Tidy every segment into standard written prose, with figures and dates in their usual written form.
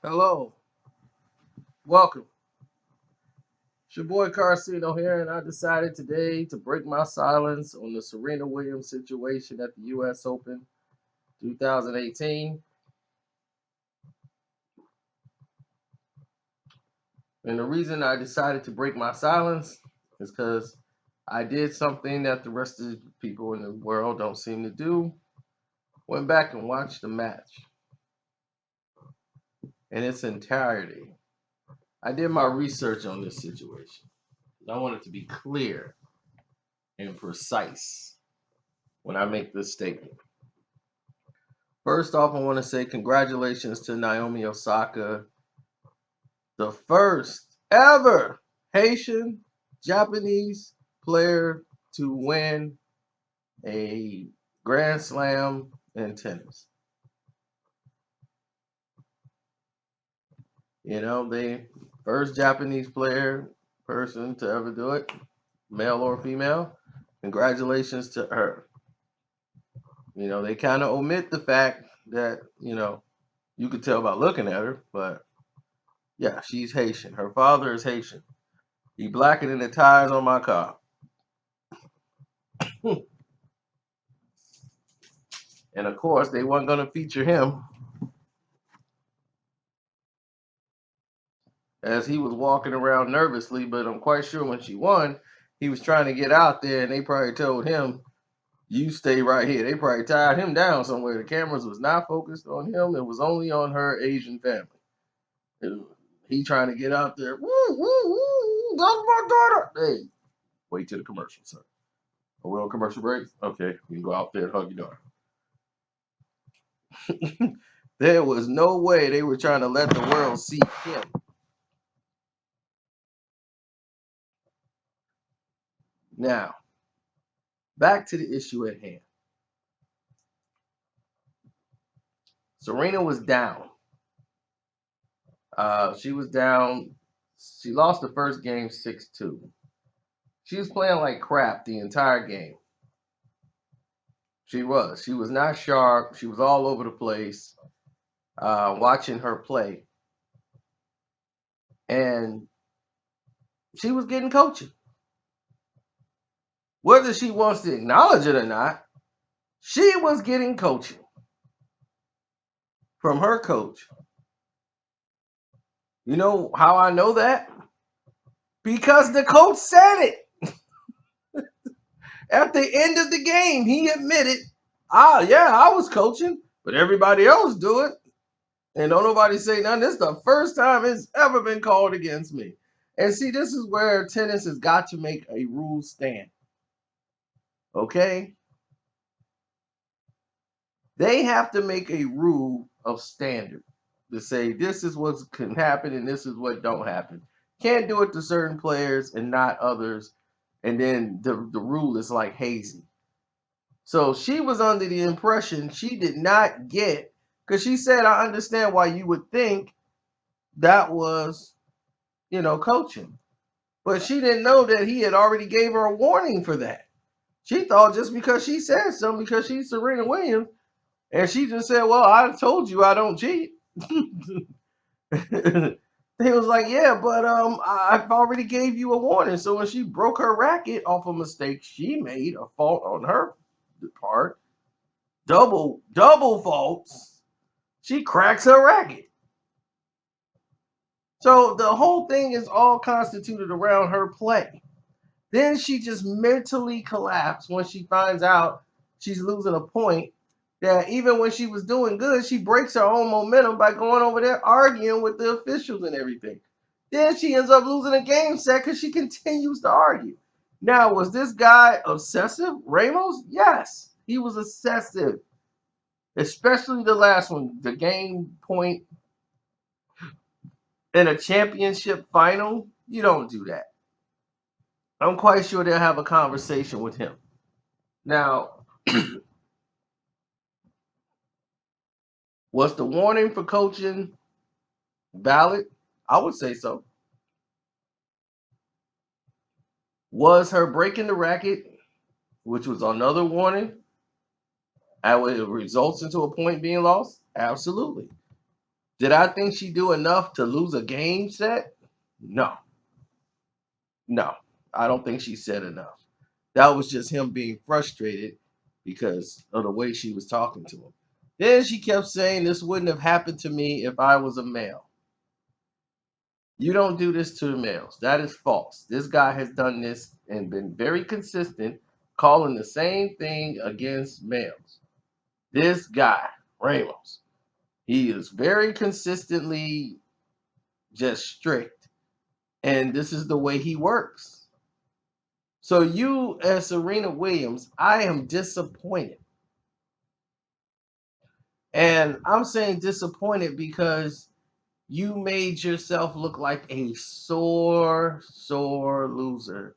Hello, welcome. It's your boy Karceno here, and I decided today to break my silence on the Serena Williams situation at the US Open 2018. And the reason I decided to break my silence is because I did something that the rest of the people in the world don't seem to do. Went back and watched the match in its entirety. I did my research on this situation. I want it to be clear and precise when I make this statement. First off, I want to say congratulations to Naomi Osaka, the first ever Haitian Japanese player to win a Grand Slam in tennis. The first Japanese person to ever do it, male or female. Congratulations to her. They kind of omit the fact that, you could tell by looking at her, but yeah, she's Haitian. Her father is Haitian. He blacker than the tires on my car. And of course, they weren't going to feature him as he was walking around nervously. But I'm quite sure when she won, he was trying to get out there, and they probably told him, "You stay right here." They probably tied him down somewhere. The cameras was not focused on him; it was only on her Asian family. He trying to get out there. Woo, woo, woo! That's my daughter. Hey, wait till the commercial, sir. Are we on commercial break? Okay, you can go out there and hug your daughter. There was no way they were trying to let the world see him. Now, back to the issue at hand. Serena was down. She was down. She lost the first game 6-2. She was playing like crap the entire game. She was. She was not sharp. She was all over the place. Watching her play. And she was getting coaching. Whether she wants to acknowledge it or not, she was getting coaching from her coach. You know how I know that? Because the coach said it. At the end of the game, he admitted, yeah, I was coaching, but everybody else do it. And don't nobody say nothing. This is the first time it's ever been called against me. And see, this is where tennis has got to make a rule stand. Okay? They have to make a rule of standard to say this is what can happen and this is what don't happen. Can't do it to certain players and not others. And then the rule is like hazy. So she was under the impression she did not get, because she said, I understand why you would think that was, coaching. But she didn't know that he had already gave her a warning for that. She thought just because she said something, because she's Serena Williams, and she just said, well, I told you I don't cheat. He was like, yeah, but I've already gave you a warning. So when she broke her racket off a mistake she made, a fault on her part, double faults, she cracks her racket. So the whole thing is all constituted around her play. Then she just mentally collapsed when she finds out she's losing a point. That even when she was doing good, she breaks her own momentum by going over there arguing with the officials and everything. Then she ends up losing a game set because she continues to argue. Now, was this guy obsessive? Ramos? Yes, he was obsessive. Especially the last one, the game point in a championship final. You don't do that. I'm quite sure they'll have a conversation with him. Now, was the warning for coaching valid? I would say so. Was her breaking the racket, which was another warning, and it results into a point being lost? Absolutely. Did I think she do enough to lose a game set? No, no. I don't think she said enough. That was just him being frustrated because of the way she was talking to him. Then she kept saying this wouldn't have happened to me if I was a male. You don't do this to males. That is false. This guy has done this and been very consistent, calling the same thing against males. This guy, Ramos, he is very consistently just strict, and this is the way he works. So you, as Serena Williams, I am disappointed. And I'm saying disappointed because you made yourself look like a sore loser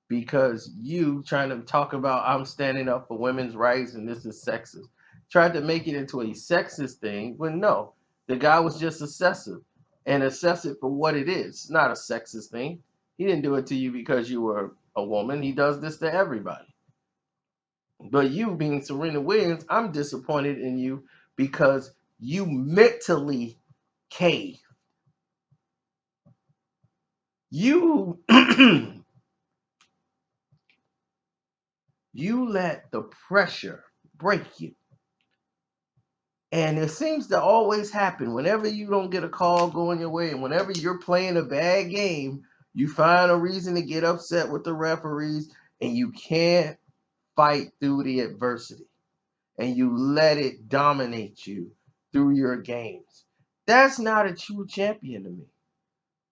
because you trying to talk about I'm standing up for women's rights and this is sexist. Tried to make it into a sexist thing when no, the guy was just excessive and assess it for what it is. It's not a sexist thing. He didn't do it to you because you were a woman. He does this to everybody. But you being Serena Williams, I'm disappointed in you because you mentally caved. You you let the pressure break you. And it seems to always happen whenever you don't get a call going your way, and whenever you're playing a bad game, you find a reason to get upset with the referees, and you can't fight through the adversity, and you let it dominate you through your games. That's not a true champion to me.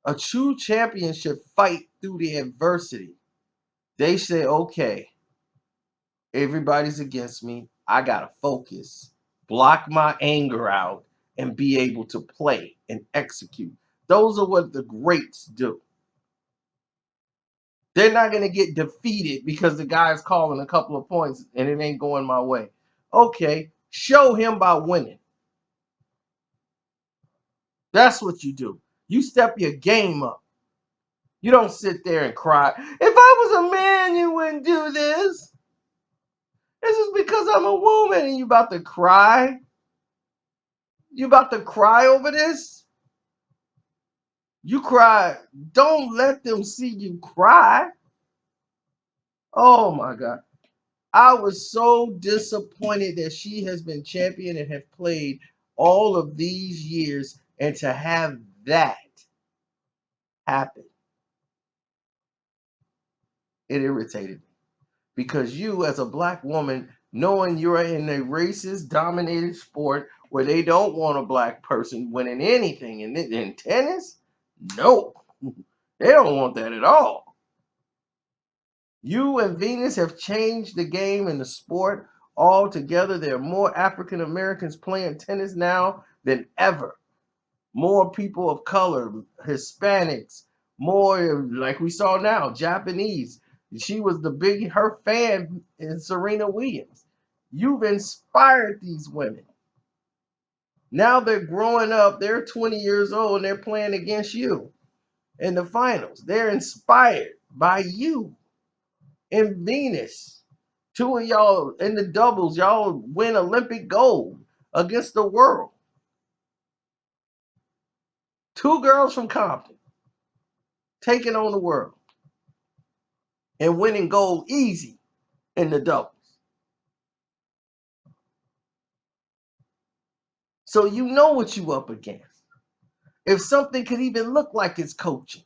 A true champion should fight through the adversity. They say, okay, everybody's against me. I gotta focus, block my anger out, and be able to play and execute. Those are what the greats do. They're not gonna get defeated because the guy's calling a couple of points and it ain't going my way. Okay, show him by winning. That's what you do. You step your game up. You don't sit there and cry. If I was a man, you wouldn't do this. This is because I'm a woman and you about to cry. You about to cry over this? You cry. Don't let them see you cry. Oh my God. I was so disappointed that she has been champion and have played all of these years, and to have that happen, it irritated me. Because you, as a black woman, knowing you're in a racist dominated sport where they don't want a black person winning anything in tennis, no, they don't want that at all. You and Venus have changed the game and the sport altogether. There are more African Americans playing tennis now than ever. More people of color, Hispanics, more like we saw now, Japanese. She was her fan in Serena Williams. You've inspired these women. Now they're growing up, they're 20 years old, and they're playing against you in the finals. They're inspired by you and Venus. Two of y'all in the doubles, y'all win Olympic gold against the world. Two girls from Compton taking on the world and winning gold easy in the doubles. So you know what you up against. If something could even look like it's coaching,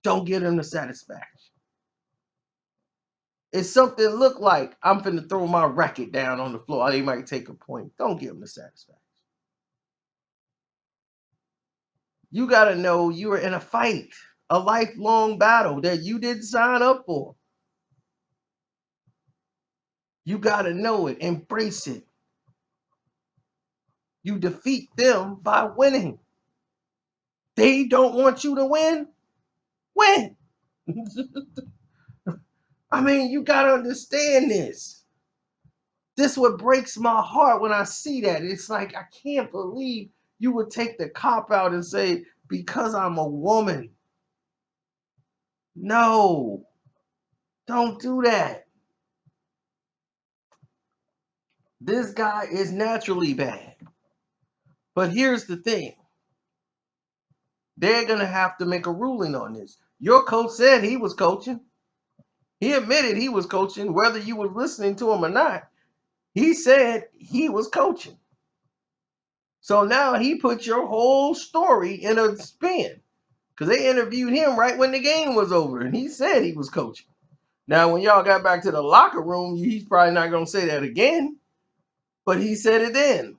don't give them the satisfaction. If something look like I'm finna throw my racket down on the floor, they might take a point. Don't give them the satisfaction. You gotta know you are in a fight, a lifelong battle that you didn't sign up for. You gotta know it, embrace it. You defeat them by winning. They don't want you to win. Win. I mean, you gotta understand this. This what breaks my heart when I see that. It's like I can't believe you would take the cop out and say, because I'm a woman. No, don't do that. This guy is naturally bad. But here's the thing. They're going to have to make a ruling on this. Your coach said he was coaching. He admitted he was coaching, whether you were listening to him or not. He said he was coaching. So now he put your whole story in a spin because they interviewed him right when the game was over, and he said he was coaching. Now, when y'all got back to the locker room, he's probably not going to say that again, but he said it then.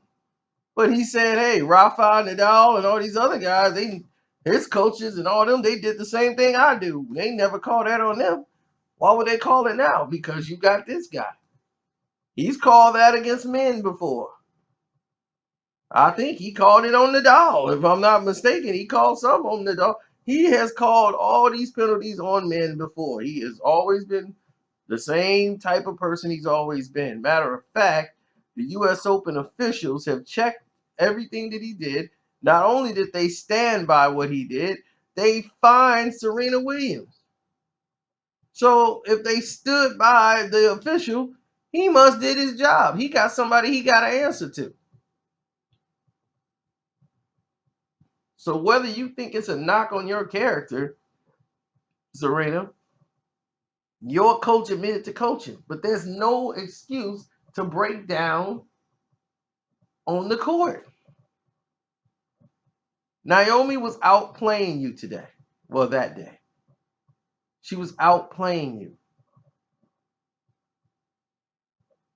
But he said, hey, Rafa, Nadal, and all these other guys, his coaches and all them, they did the same thing I do. They never called that on them. Why would they call it now? Because you got this guy. He's called that against men before. I think he called it on Nadal. If I'm not mistaken, he called some on Nadal. He has called all these penalties on men before. He has always been the same type of person he's always been. Matter of fact, the US Open officials have checked everything that he did. Not only did they stand by what he did, they fined Serena Williams. So if they stood by the official, he must did his job. He got somebody he got to answer to. So whether you think it's a knock on your character, Serena, your coach admitted to coaching, but there's no excuse to break down on the court. Naomi was outplaying you today. Well, that day. She was outplaying you.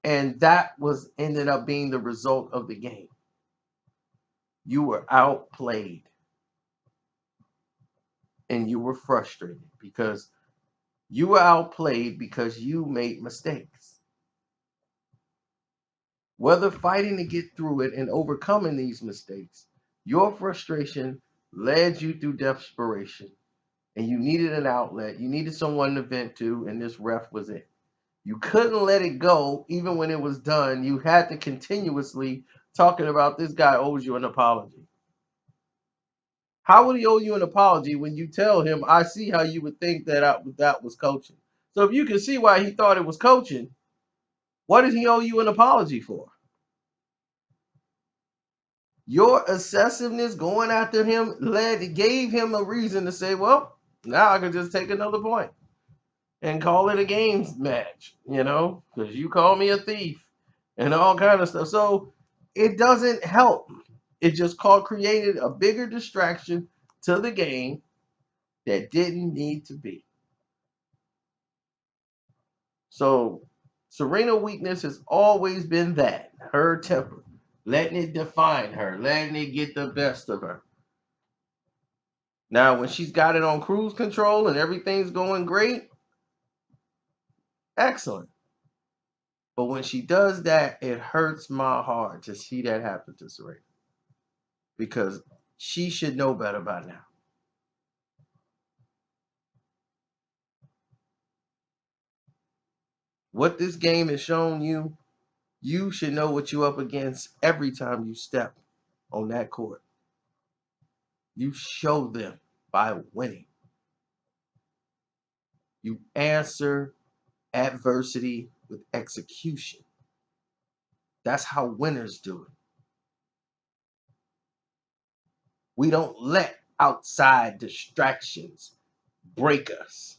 And that was ended up being the result of the game. You were outplayed. And you were frustrated because you were outplayed because you made mistakes. Whether fighting to get through it and overcoming these mistakes, your frustration led you through desperation, and you needed an outlet. You needed someone to vent to, and this ref was it. You couldn't let it go even when it was done. You had to continuously talking about this guy owes you an apology. How would he owe you an apology when you tell him, I see how you would think that was coaching? So if you can see why he thought it was coaching, what did he owe you an apology for? Your excessiveness going after him gave him a reason to say, well, now I can just take another point and call it a games match, because you call me a thief and all kind of stuff. So it doesn't help. It just created a bigger distraction to the game that didn't need to be. So Serena's weakness has always been that, her temper, letting it define her, letting it get the best of her. Now, when she's got it on cruise control and everything's going great, excellent. But when she does that, it hurts my heart to see that happen to Serena. Because she should know better by now. What this game has shown you, you should know what you're up against every time you step on that court. You show them by winning. You answer adversity with execution. That's how winners do it. We don't let outside distractions break us.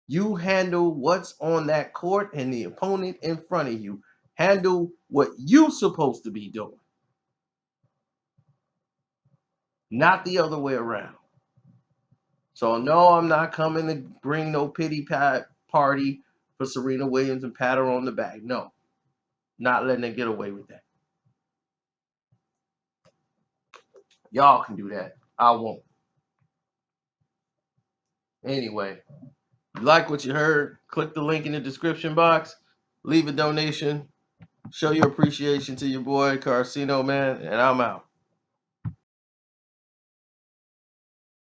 You handle what's on that court and the opponent in front of you. Handle what you're supposed to be doing. Not the other way around. So no, I'm not coming to bring no pity party for Serena Williams and pat her on the back. No, not letting her get away with that. Y'all can do that. I won't. Anyway, you like what you heard, click the link in the description box, leave a donation, show your appreciation to your boy Karceno, man, and I'm out.